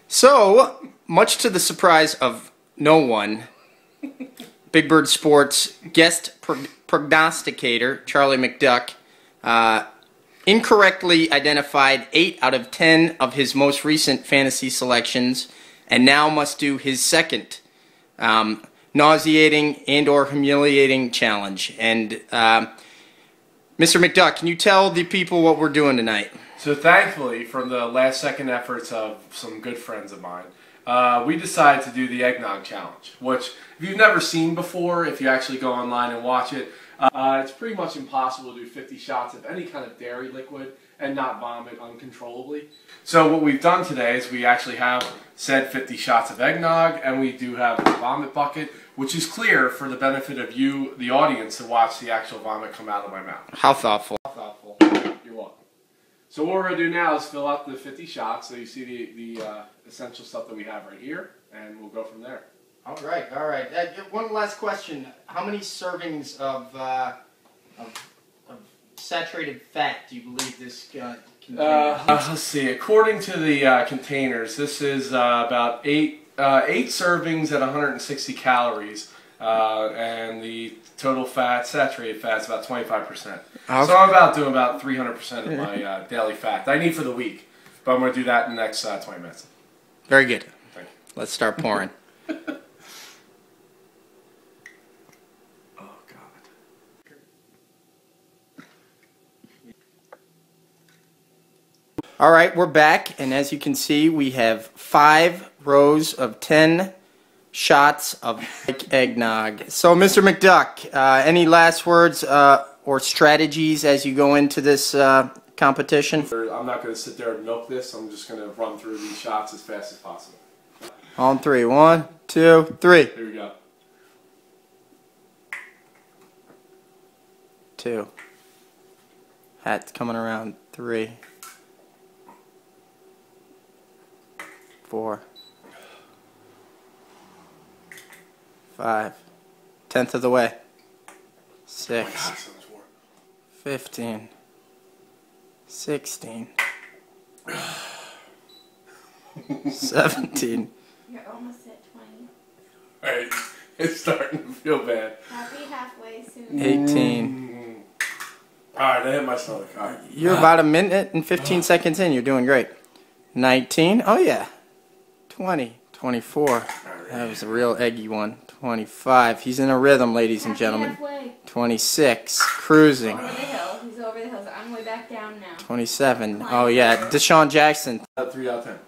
So, much to the surprise of no one, Big Bird Sports guest prognosticator Charlie McDuck incorrectly identified 8 out of 10 of his most recent fantasy selections, and now must do his second nauseating and or humiliating challenge. And Mr. McDuck, can you tell the people what we're doing tonight? So thankfully, from the last second efforts of some good friends of mine, we decided to do the eggnog challenge, which if you've never seen before, if you actually go online and watch it, it's pretty much impossible to do 50 shots of any kind of dairy liquid and not vomit uncontrollably. So what we've done today is we actually have said 50 shots of eggnog, and we do have the vomit bucket, which is clear for the benefit of you, the audience, to watch the actual vomit come out of my mouth. How thoughtful. How thoughtful. You're welcome. So what we're going to do now is fill out the 50 shots, so you see the essential stuff that we have right here, and we'll go from there. All right, all right. One last question. How many servings of saturated fat do you believe this contains? Let's see. According to the containers, this is about 8 servings at 160 calories, and the total fat, saturated fat, is about 25%. Okay. So I'm doing about 300% of my daily fat that I need for the week. But I'm going to do that in the next 20 minutes. Very good. Thank you. Let's start pouring. All right, we're back, and as you can see, we have 5 rows of 10 shots of eggnog. So, Mr. McDuck, any last words or strategies as you go into this competition? I'm not going to sit there and milk this. I'm just going to run through these shots as fast as possible. On 3. 1, 2, 3. Here we go. 2. Hat's coming around. 3. 4. 5. 10th of the way. 6. Oh God, so much more. 15. 16. 17. You're almost at 20. Alright, it's starting to feel bad. Happy halfway soon. 18. Alright, I hit my stomach. Alright. You're about a minute and 15 seconds in. You're doing great. 19. Oh, yeah. 20. 24. That was a real eggy one. 25. He's in a rhythm, ladies and gentlemen. Halfway. 26. Cruising. Over the hill. He's over the hills. I'm way back down now. 27. Oh, yeah. Deshaun Jackson. 3 out of 10.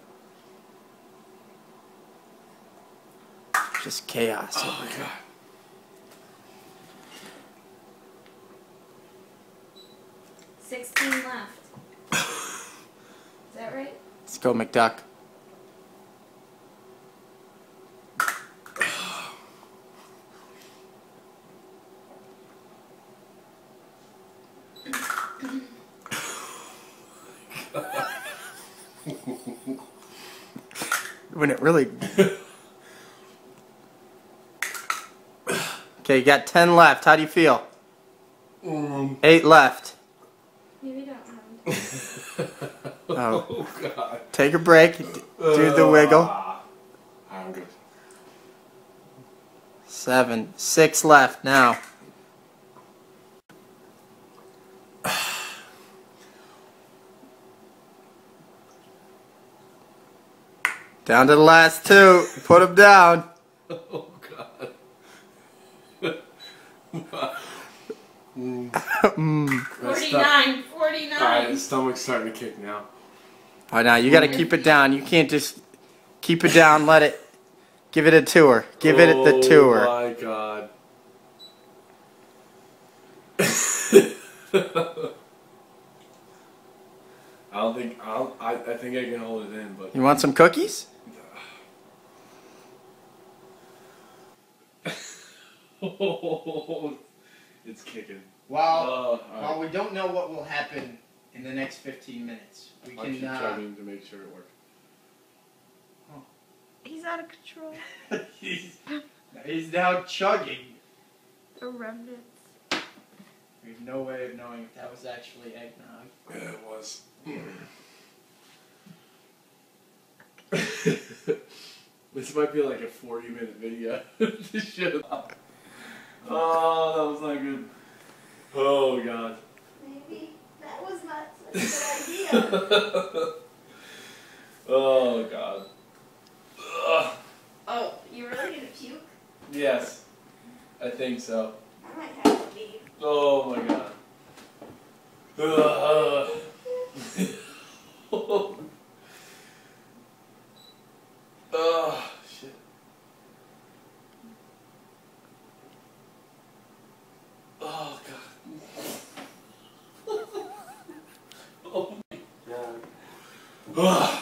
Just chaos. Oh my God. $16 left. Is that right? Let's go, McDuck. When it really... Okay, you got 10 left. How do you feel? 8 left. Maybe don't have. Oh, God. Take a break. Do the wiggle. I'm good. 7. 6 left now. Down to the last 2. Put them down. Oh God. 49. 49. Alright, the stomach's starting to kick now. Oh, now you got to keep it down. You can't just keep it down. Let it. Give it a tour. Give it the tour. Oh my God. I think I can hold it in, but You want some cookies? it's kicking. While we don't know what will happen in the next 15 minutes, we I'll keep can. chugging to make sure it works. He's out of control. He's now chugging. The remnants. We have no way of knowing if that was actually eggnog. Yeah, it was. might be like a 40-minute video. This shit. Oh, that was not good. Oh god. Maybe that was not such a good idea. Oh god. Ugh. Oh, you really gonna puke? Yes, I think so. I might have to leave. Oh my god. Ugh. Oh shit. Oh god. Oh my god.